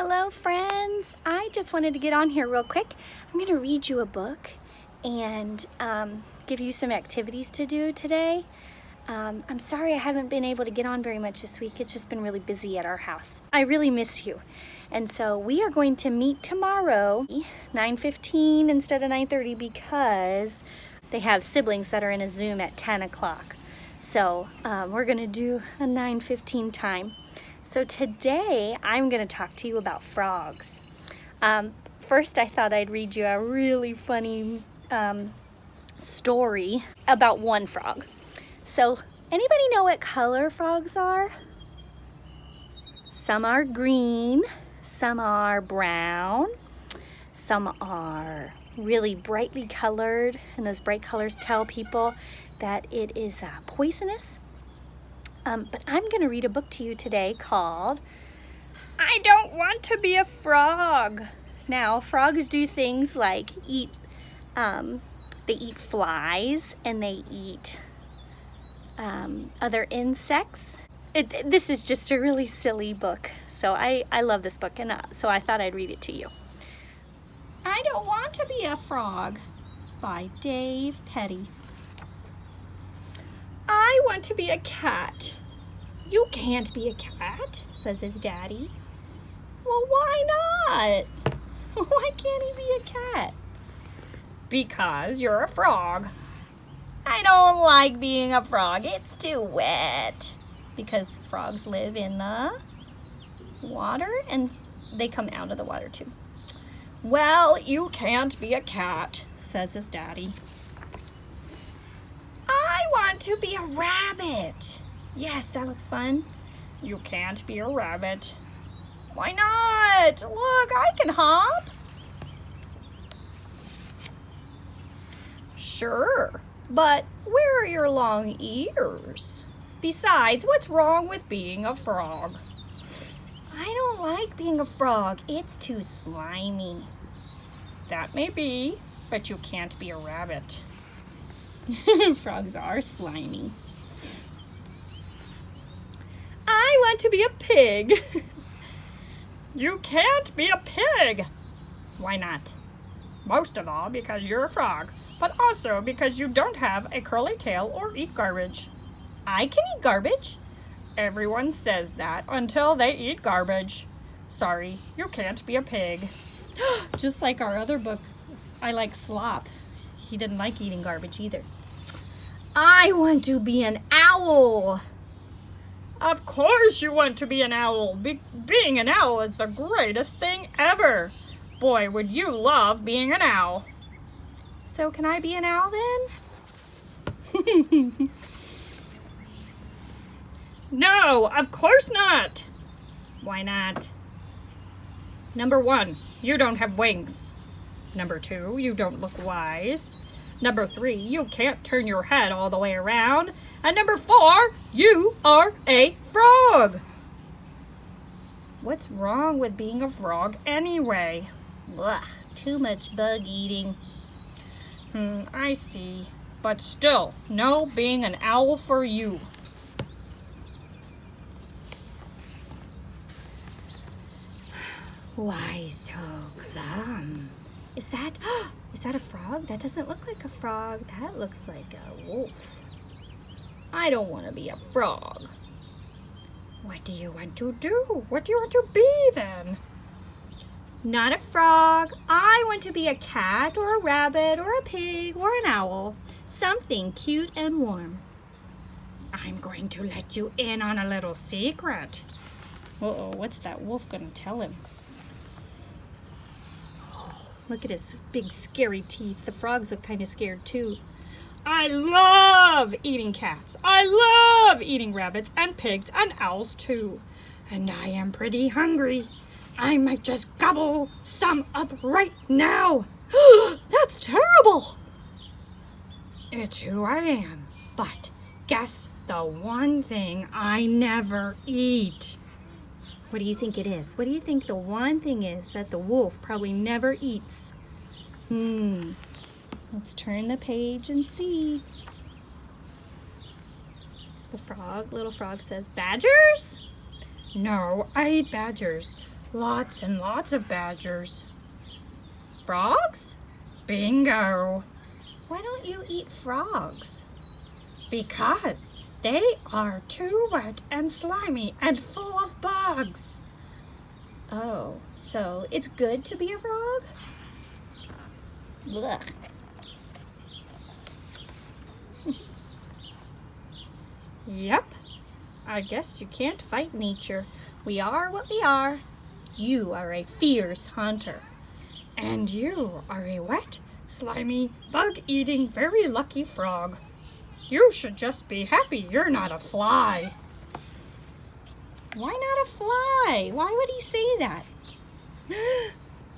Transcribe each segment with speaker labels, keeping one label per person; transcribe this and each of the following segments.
Speaker 1: Hello friends, I just wanted to get on here real quick. I'm going to read you a book and give you some activities to do today. I'm sorry I haven't been able to get on very much this week. It's just been really busy at our house. I really miss you. And so we are going to meet tomorrow, 9:15 instead of 9:30, because they have siblings that are in a Zoom at 10 o'clock. So we're going to do a 9:15 time. So today I'm going to talk to you about frogs. First I thought I'd read you a really funny story about one frog. So anybody know what color frogs are? Some are green, some are brown, some are really brightly colored, and those bright colors tell people that it is poisonous. But I'm going to read a book to you today called I Don't Want to Be a Frog. Now, frogs do things like eat, they eat flies and they eat other insects. This is just a really silly book. So I love this book, and so I thought I'd read it to you. I Don't Want to Be a Frog by Dave Petty. I want to be a cat. You can't be a cat, says his daddy. Well, why not? Why can't he be a cat? Because you're a frog. I don't like being a frog. It's too wet. Because frogs live in the water and they come out of the water too. Well, you can't be a cat, says his daddy. I want to be a rabbit. Yes, that looks fun. You can't be a rabbit. Why not? Look, I can hop. Sure, but where are your long ears? Besides, what's wrong with being a frog? I don't like being a frog. It's too slimy. That may be, but you can't be a rabbit. Frogs are slimy. I want to be a pig. You can't be a pig. Why not? Most of all because you're a frog, but also because you don't have a curly tail or eat garbage. I can eat garbage. Everyone says that until they eat garbage. Sorry, you can't be a pig. Just like our other book, I Like Slop. He didn't like eating garbage either. I want to be an owl. Of course you want to be an owl. Being an owl is the greatest thing ever. Boy, would you love being an owl. So can I be an owl then? No, of course not. Why not? Number 1, you don't have wings. Number 2, you don't look wise. Number 3, you can't turn your head all the way around. And number 4, you are a frog. What's wrong with being a frog anyway? Ugh, too much bug eating. I see. But still, no being an owl for you. Why so glum? Is that a frog? That doesn't look like a frog. That looks like a wolf. I don't want to be a frog. What do you want to do? What do you want to be then? Not a frog. I want to be a cat or a rabbit or a pig or an owl. Something cute and warm. I'm going to let you in on a little secret. Uh-oh, what's that wolf going to tell him? Look at his big scary teeth. The frogs look kind of scared too. I love eating cats. I love eating rabbits and pigs and owls too. And I am pretty hungry. I might just gobble some up right now. That's terrible. It's who I am. But guess the one thing I never eat. What do you think it is? What do you think the one thing is that the wolf probably never eats? Let's turn the page and see. The little frog says, badgers? No, I eat badgers. Lots and lots of badgers. Frogs? Bingo. Why don't you eat frogs? Because they are too wet and slimy and full of bugs. Oh, so it's good to be a frog? Blech. Yep. I guess you can't fight nature. We are what we are. You are a fierce hunter. And you are a wet, slimy, bug-eating, very lucky frog. You should just be happy you're not a fly. Why not a fly? Why would he say that?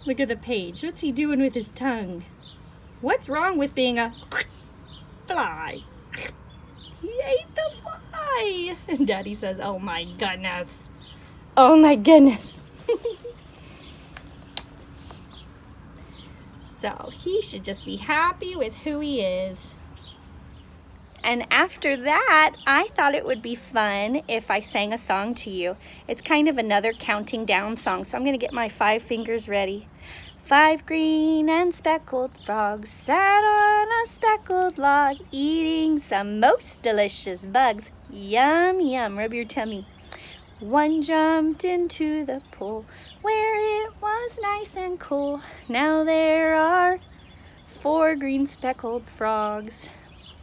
Speaker 1: Look at the page. What's he doing with his tongue? What's wrong with being a fly? He ate the fly. And Daddy says, oh my goodness. Oh my goodness. So he should just be happy with who he is. And after that, I thought it would be fun if I sang a song to you. It's kind of another counting down song, so I'm going to get my 5 fingers ready. 5 green and speckled frogs sat on a speckled log, eating some most delicious bugs. Yum, yum, rub your tummy. One jumped into the pool where it was nice and cool. Now there are 4 green speckled frogs.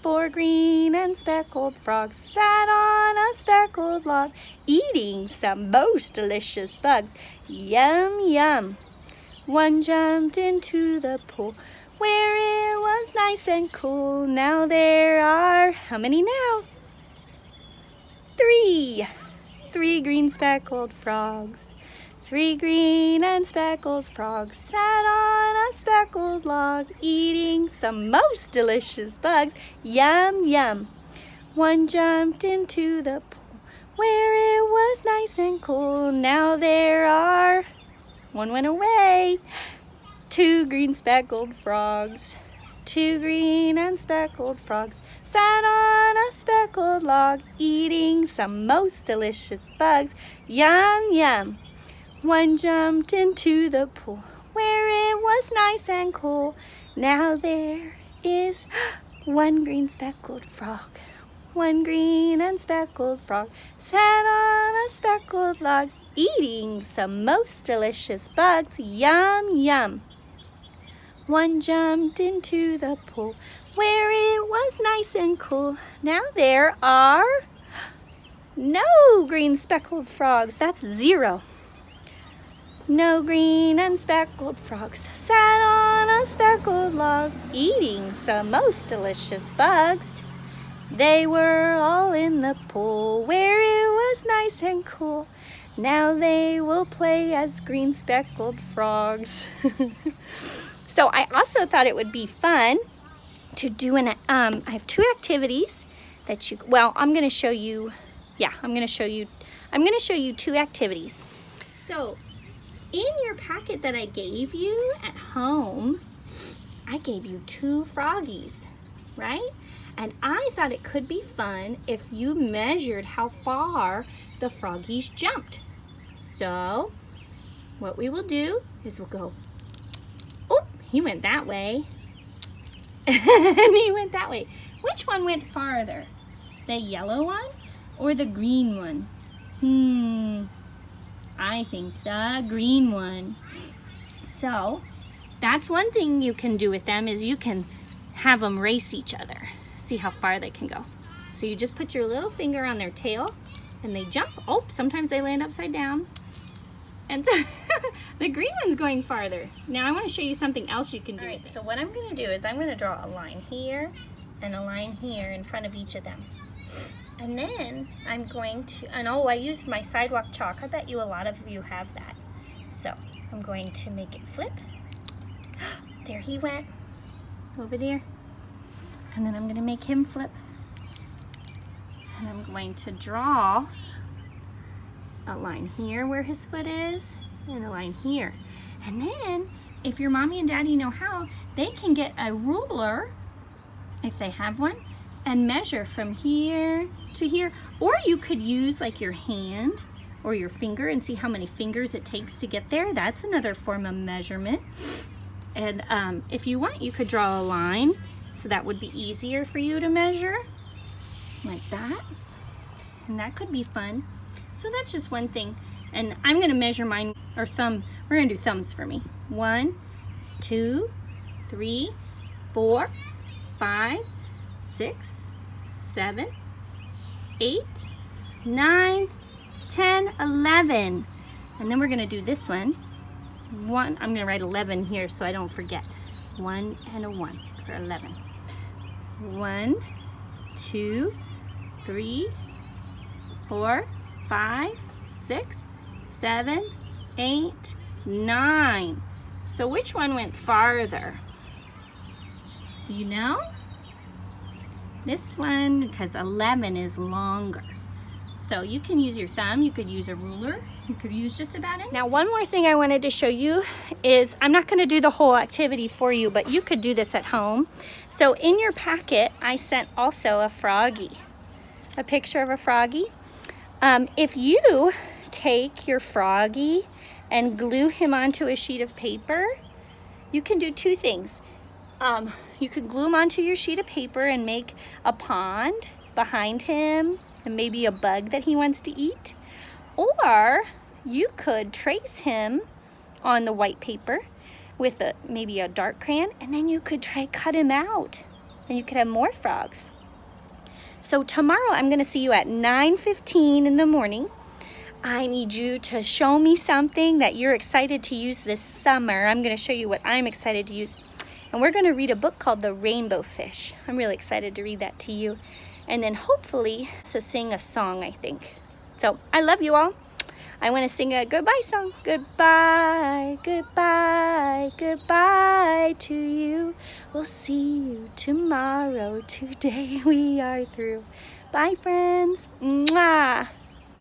Speaker 1: 4 green and speckled frogs sat on a speckled log, eating some most delicious bugs. Yum, yum. One jumped into the pool where it was nice and cool. Now there are, how many now? 3. 3 green speckled frogs. 3 green and speckled frogs sat on a speckled log, eating some most delicious bugs. Yum, yum. One jumped into the pool where it was nice and cool. Now there are, 1 went away, 2 green speckled frogs. 2 green and speckled frogs sat on a speckled log, eating some most delicious bugs. Yum, yum. One jumped into the pool where it was nice and cool. Now there is 1 green speckled frog. 1 green and speckled frog sat on a speckled log, eating some most delicious bugs. Yum, yum. One jumped into the pool where it was nice and cool. Now there are no green speckled frogs. That's 0. No green and speckled frogs sat on a speckled log, eating some most delicious bugs. They were all in the pool where it was nice and cool. Now they will play as green speckled frogs. So I also thought it would be fun to do I have 2 activities that you, well, I'm going to show you 2 activities. So in your packet that I gave you at home, I gave you 2 froggies, right? And I thought it could be fun if you measured how far the froggies jumped. So what we will do is we'll go, oh, he went that way. And he went that way. Which one went farther? The yellow one or the green one? I think the green one. So that's one thing you can do with them, is you can have them race each other. See how far they can go. So you just put your little finger on their tail and they jump. Oh, sometimes they land upside down. And the green one's going farther. Now I want to show you something else you can do. All right, so what I'm going to do is I'm going to draw a line here and a line here in front of each of them. And then I'm going to, and oh, I used my sidewalk chalk. I bet you a lot of you have that. So I'm going to make it flip. There he went, over there. And then I'm going to make him flip. And I'm going to draw a line here where his foot is, and a line here. And then, if your mommy and daddy know how, they can get a ruler, if they have one, and measure from here to here. Or you could use like your hand
Speaker 2: or your finger and see how many fingers it takes to get there. That's another form of measurement. And if you want, you could draw a line, so that would be easier for you to measure, like that. And that could be fun. So that's just one thing. And I'm gonna measure mine, or thumb, we're gonna do thumbs for me. 1, 2, 3, 4, 5, 6, 7, 8, 9, 10, 11. And then we're gonna do this one. I'm gonna write 11 here so I don't forget. 1 and a 1 for 11. 1, 2, 3, 4, 5, 6, 7, 8, 9. So which one went farther? Do you know? This one, because 11 is longer. So you can use your thumb, you could use a ruler, you could use just about it. Now one more thing I wanted to show you is, I'm not gonna do the whole activity for you, but you could do this at home. So in your packet, I sent also a froggy, a picture of a froggy. If you take your froggy and glue him onto a sheet of paper, you can do two things. You could glue him onto your sheet of paper and make a pond behind him and maybe a bug that he wants to eat. Or you could trace him on the white paper with maybe a dark crayon, and then you could cut him out and you could have more frogs. So tomorrow I'm gonna see you at 9:15 in the morning. I need you to show me something that you're excited to use this summer. I'm gonna show you what I'm excited to use. And we're gonna read a book called The Rainbow Fish. I'm really excited to read that to you. And then hopefully, sing a song, I think. So I love you all. I wanna sing a goodbye song. Goodbye, goodbye, goodbye to you. We'll see you tomorrow. Today we are through. Bye, friends. Mwah.